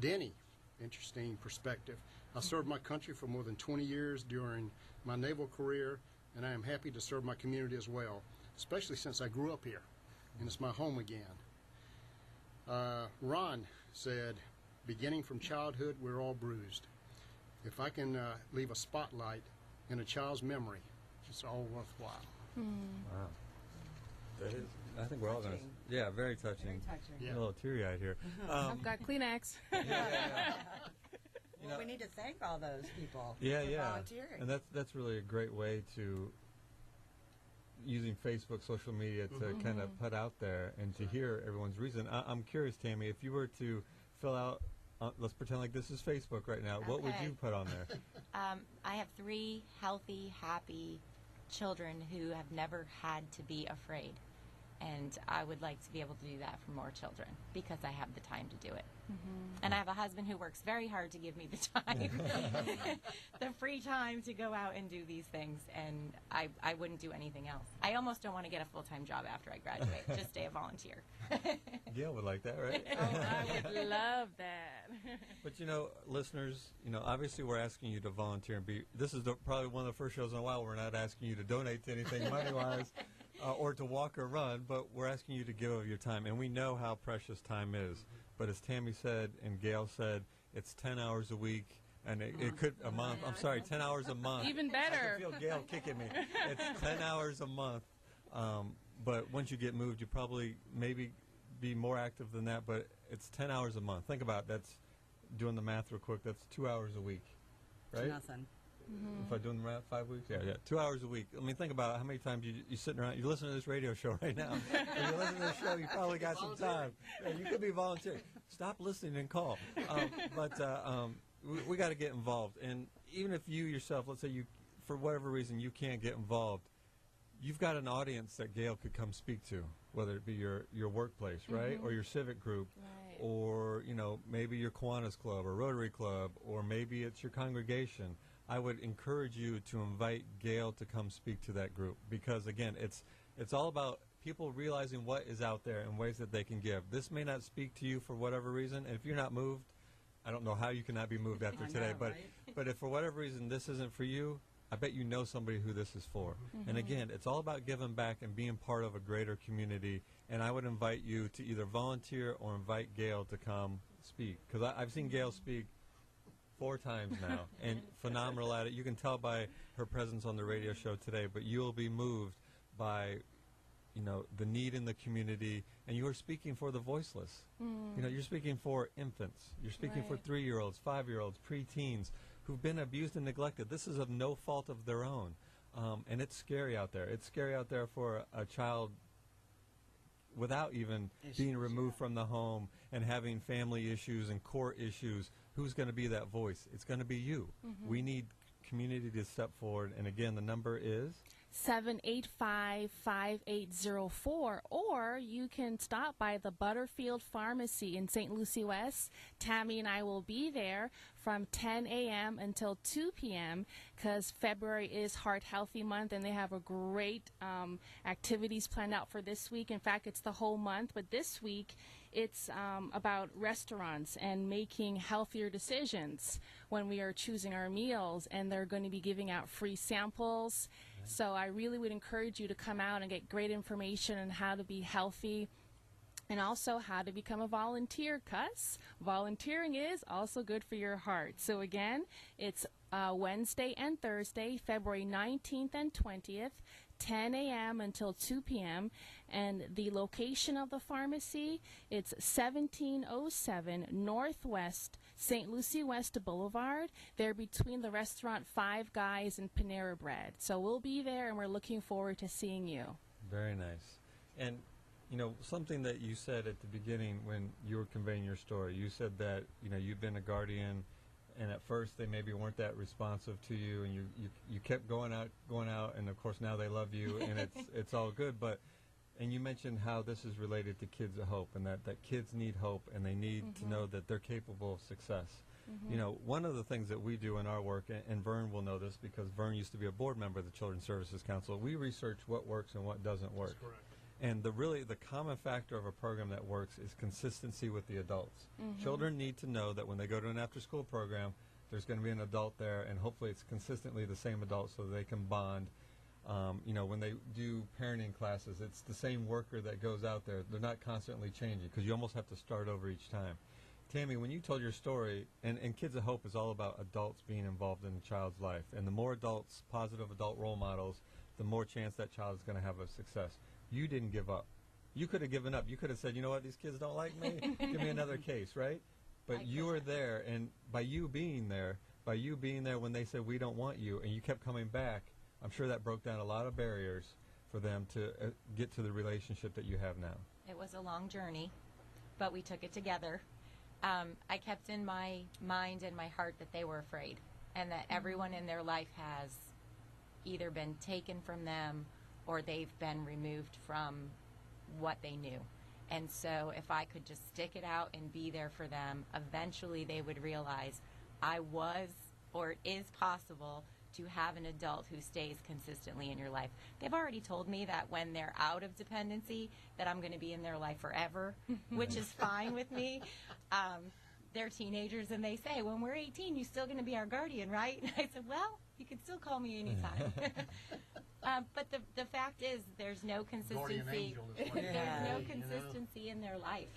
Denny, interesting perspective. "I served my country for more than 20 years. During my naval career, and I am happy to serve my community as well, especially since I grew up here, and it's my home again. Ron said, beginning from childhood, we're all bruised. If I can leave a spotlight in a child's memory, it's all worthwhile. Wow. That is, I think we're all going to. Yeah, very touching. Very touching. Yeah. A little teary-eyed here. I've got Kleenex. Well, we need to thank all those people Yeah, for yeah. volunteering. And that's really a great way to using Facebook, social media to kind of put out there and to hear everyone's reason. I'm curious, Tammy, if you were to fill out, let's pretend like this is Facebook right now. What would Okay. you put on there? I have 3 healthy, happy children who have never had to be afraid. And I would like to be able to do that for more children because I have the time to do it. And I have a husband who works very hard to give me the time, the free time to go out and do these things. And I wouldn't do anything else. I almost don't want to get a full-time job after I graduate, just stay a volunteer. Gail would like that, right? Oh, I would love that. But listeners, obviously we're asking you to volunteer and be. This is probably one of the first shows in a while we're not asking you to donate to anything money-wise or to walk or run, but we're asking you to give of your time. And we know how precious time is. But as Tammy said and Gail said, it's 10 hours a week, and it could a month. I'm sorry, 10 hours a month. Even I better. can feel Gail kicking me. It's 10 hours a month. But once you get moved, you probably maybe be more active than that. But it's 10 hours a month. Think about it. That's doing the math real quick. That's 2 hours a week, right? Nothing. If I'm doing the math, 5 weeks? Yeah. 2 hours a week. I mean, think about how many times you're sitting around, you're listening to this radio show right now. If you're listening to this show, you probably got some time. Yeah, you could be volunteering. Stop listening and call. We got to get involved. And even if you yourself, let's say you, for whatever reason, you can't get involved, you've got an audience that Gail could come speak to, whether it be your workplace, right, or your civic group, Right. or maybe your Kiwanis Club or Rotary Club, or maybe it's your congregation. I would encourage you to invite Gail to come speak to that group because, again, it's all about people realizing what is out there and ways that they can give. This may not speak to you for whatever reason, and if you're not moved, I don't know how you cannot be moved after today, but if for whatever reason this isn't for you, I bet you know somebody who this is for. And again, it's all about giving back and being part of a greater community, and I would invite you to either volunteer or invite Gail to come speak because I've seen Gail speak 4 times now, and phenomenal at it. You can tell by her presence on the radio show today, but you'll be moved by, the need in the community, and you are speaking for the voiceless. You're speaking for infants. You're speaking for Right. 3-year-olds, 5-year-olds, preteens who've been abused and neglected. This is of no fault of their own, and it's scary out there. It's scary out there for a child without even being removed from the home and having family issues and court issues. Who's going to be that voice? It's going to be you. We need community to step forward. And again, the number is 785-5804, or you can stop by the Butterfield Pharmacy in St. Lucie West. Tammy and I will be there from 10 a.m. until 2 p.m. because February is Heart Healthy Month, and they have a great activities planned out for this week. In fact, it's the whole month, but this week it's about restaurants and making healthier decisions when we are choosing our meals, and they're going to be giving out free samples. So I really would encourage you to come out and get great information on how to be healthy and also how to become a volunteer, because volunteering is also good for your heart. So again, it's Wednesday and Thursday, February 19th and 20th, 10 a.m. until 2 p.m. And the location of the pharmacy, it's 1707 Northwest St. Lucie West Boulevard. They're between the restaurant Five Guys and Panera Bread. So we'll be there, and we're looking forward to seeing you. very nice. And, something that you said at the beginning when you were conveying your story, you said that, you've been a guardian, and at first they maybe weren't that responsive to you, and you kept going out, and of course now they love you, and it's all good. And you mentioned how this is related to Kids of Hope, and that kids need hope, and they need to know that they're capable of success. One of the things that we do in our work, and Vern will know this because Vern used to be a board member of the Children's Services Council, we research what works and what doesn't work. That's correct. And the common factor of a program that works is consistency with the adults. Children need to know that when they go to an after-school program, there's going to be an adult there, and hopefully it's consistently the same adult so they can bond. When they do parenting classes, it's the same worker that goes out there. They're not constantly changing because you almost have to start over each time. Tammy, when you told your story, and Kids of Hope is all about adults being involved in a child's life, and the more adults, positive adult role models, the more chance that child is going to have a success. You didn't give up. You could have given up. You could have said, you know what, these kids don't like me. Give me another case, right? But you were there, and by you being there when they said we don't want you, and you kept coming back, I'm sure that broke down a lot of barriers for them to get to the relationship that you have now. It was a long journey, but we took it together. I kept in my mind and my heart that they were afraid, and that everyone in their life has either been taken from them or they've been removed from what they knew. And so if I could just stick it out and be there for them, eventually they would realize I was, or it is possible to have an adult who stays consistently in your life. They've already told me that when they're out of dependency, that I'm going to be in their life forever, which is fine with me. They're teenagers, and they say, when we're 18, you're still going to be our guardian, right? And I said, well, you can still call me anytime. But the fact is, there's no Guardian consistency. angel is what you There's no say, you know? consistency in their life.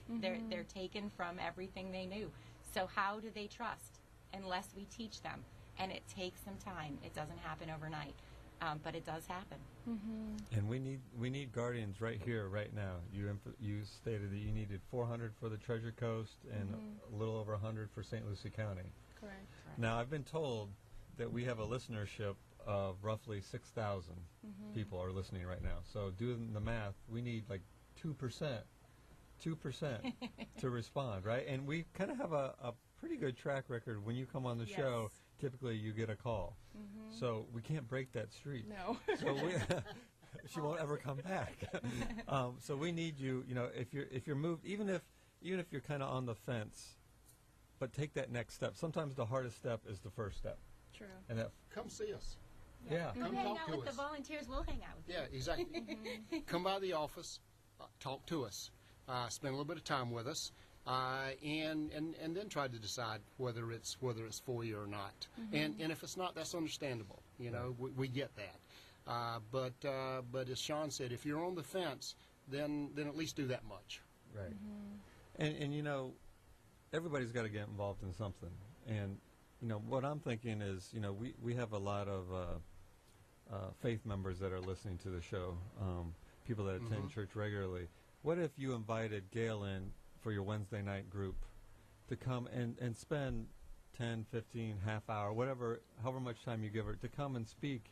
They're taken from everything they knew. So how do they trust unless we teach them? And it takes some time. It doesn't happen overnight, but it does happen. And we need guardians right here, right now. You stated that you needed 400 for the Treasure Coast and a little over 100 for St. Lucie County. Correct. Now, I've been told that we have a listenership of roughly 6,000 people are listening right now. So doing the math, we need like 2% to respond, right? And we kind of have a pretty good track record. When you come on the show, typically you get a call. So we can't break that streak. No. So she won't ever come back. So we need you. If you're moved, even if you're kind of on the fence, but take that next step. Sometimes the hardest step is the first step. True. And that, Come see us. yeah. Come Come hang talk out to with us. the volunteers. We'll hang out with you. Yeah, exactly. Come by the office, talk to us, spend a little bit of time with us, and then try to decide whether it's for you or not. And if it's not, that's understandable. We get that. But as Sean said, if you're on the fence, then at least do that much. Right. And everybody's got to get involved in something. And what I'm thinking is, we have a lot of faith members that are listening to the show, people that attend church regularly. What if you invited Gail in for your Wednesday night group to come and spend 10, 15, half hour, however much time you give her, to come and speak,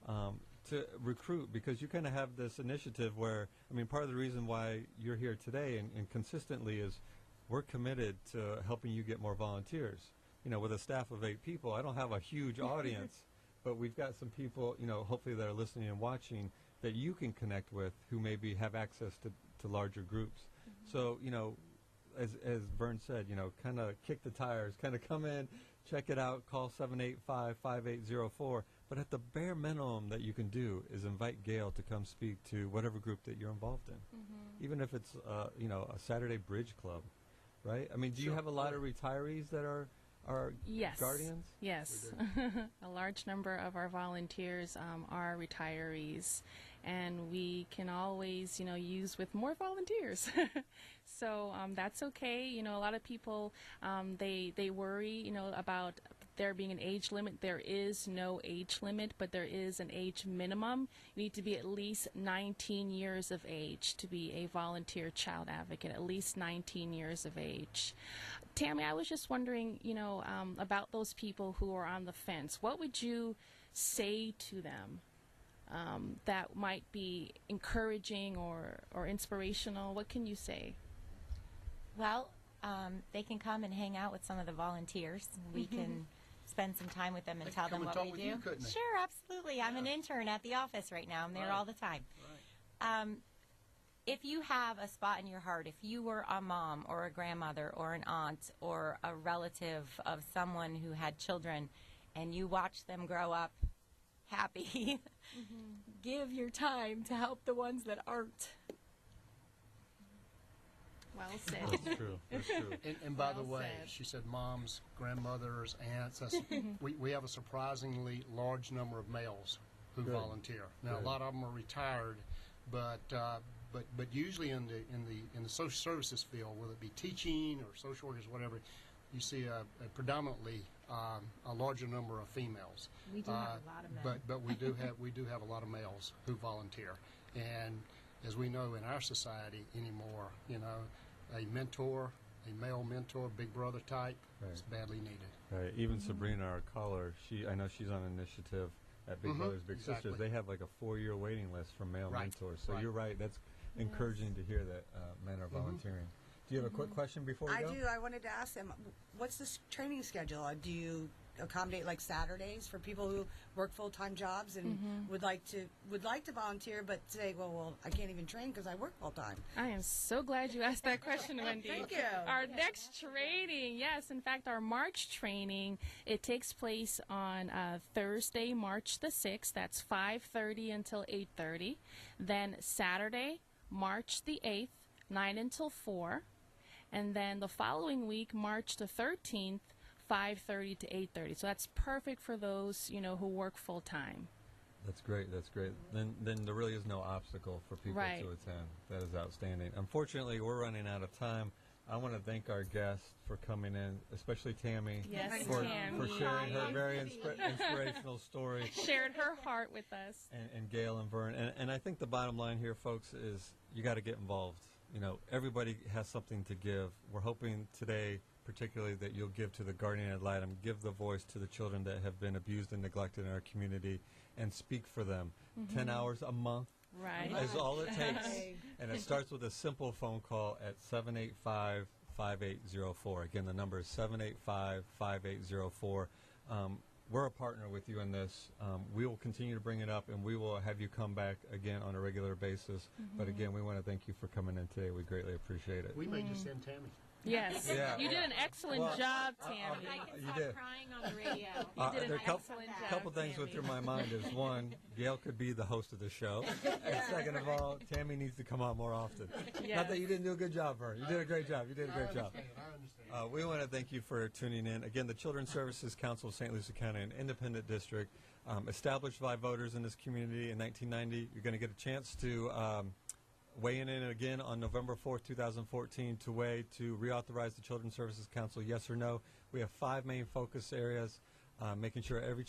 to recruit, because you kind of have this initiative where, part of the reason why you're here today and consistently is we're committed to helping you get more volunteers. With a staff of 8 people, I don't have a huge audience, but we've got some people, hopefully that are listening and watching that you can connect with who maybe have access to larger groups. So, as Vern said, kind of kick the tires, kind of come in, check it out, call 785-5804. But at the bare minimum that you can do is invite Gail to come speak to whatever group that you're involved in, even if it's, a Saturday bridge club, right? Do you have a lot of retirees that are Yes. guardians? Yes. A large number of our volunteers are retirees, and we can always, use with more volunteers. So that's okay. A lot of people, they worry, about there being an age limit. There is no age limit, but there is an age minimum. You need to be at least 19 years of age to be a volunteer child advocate, at least 19 years of age. Tammy, I was just wondering, about those people who are on the fence. What would you say to them that might be encouraging or inspirational? What can you say? Well, they can come and hang out with some of the volunteers. We can spend some time with them and They tell could come them and what talk we with do. you, couldn't they? Sure, absolutely. I'm an intern at the office right now. I'm there all the time. If you have a spot in your heart, if you were a mom or a grandmother or an aunt or a relative of someone who had children and you watch them grow up happy, give your time to help the ones that aren't. Well said. That's true. That's true. And by the Well way, said. she said moms, grandmothers, aunts. We have a surprisingly large number of males who Good. volunteer. Now, Good. a lot of them are retired, but usually in the social services field, whether it be teaching or social workers, whatever, you see a predominantly a larger number of females. We do have a lot of men. But we do have a lot of males who volunteer, and as we know in our society anymore, a mentor, a male mentor, big brother type, is badly needed. Right. Even Sabrina, our caller, I know she's on an initiative at Big Brothers Big Exactly. Sisters. They have like a 4-year waiting list for male Right, mentors. So right. you're right. That's encouraging to hear that men are volunteering. Do you have a quick question before we I go? do. I wanted to ask them, what's this training schedule? Do you accommodate like Saturdays for people who work full-time jobs and would like to volunteer, but say, well, I can't even train because I work full-time? I am so glad you asked that question, Wendy. Thank you. Our next training, yes, in fact, our March training, it takes place on Thursday, March the 6th. That's 5:30 until 8:30. Then Saturday, March the 8th, 9 until 4. And then the following week, March the 13th, 5:30 to 8:30. So that's perfect for those, who work full time. That's great. That's great. Then there really is no obstacle for people Right. to attend. That is outstanding. Unfortunately, we're running out of time. I want to thank our guests for coming in, especially Tammy, Yes, for Tammy. sharing her very inspirational story, Shared her heart with us. and Gail and Vern. And I think the bottom line here, folks, is you got to get involved. Everybody has something to give. We're hoping today, particularly, that you'll give to the Guardian Ad Litem, give the voice to the children that have been abused and neglected in our community, and speak for them. 10 hours a month Right. is all it takes. And it starts with a simple phone call at 785-5804. Again, the number is 785-5804. We're a partner with you in this. We will continue to bring it up, and we will have you come back again on a regular basis. But again, we want to thank you for coming in today. We greatly appreciate it. We may just send Tammy. Yes. Yeah. You did an excellent Well, job, I- Tammy. You did. crying on the radio. You did an There are excellent job. couple things Tammy. with through my mind is one, Gail could be the host of the show, and second of all, Tammy needs to come out more often. Yes. Not that you didn't do a good job, Vern. You did a great job. You did a great job. I understand. We want to thank you for tuning in. Again, the Children's Services Council of St. Lucie County, an independent district, established by voters in this community in 1990. You're going to get a chance to weigh in again on November 4th, 2014, to reauthorize the Children's Services Council, yes or no. We have 5 main focus areas, making sure every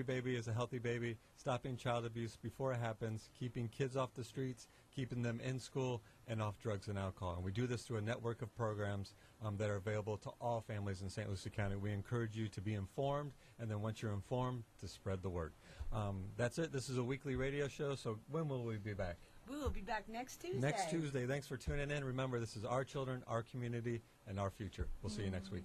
baby is a healthy baby, stopping child abuse before it happens, keeping kids off the streets, keeping them in school, and off drugs and alcohol. And we do this through a network of programs that are available to all families in St. Lucie County. We encourage you to be informed, and then once you're informed, to spread the word. That's it. This is a weekly radio show, so when will we be back? We will be back next Tuesday. Next Tuesday. Thanks for tuning in. Remember, this is our children, our community, and our future. We'll see you next week.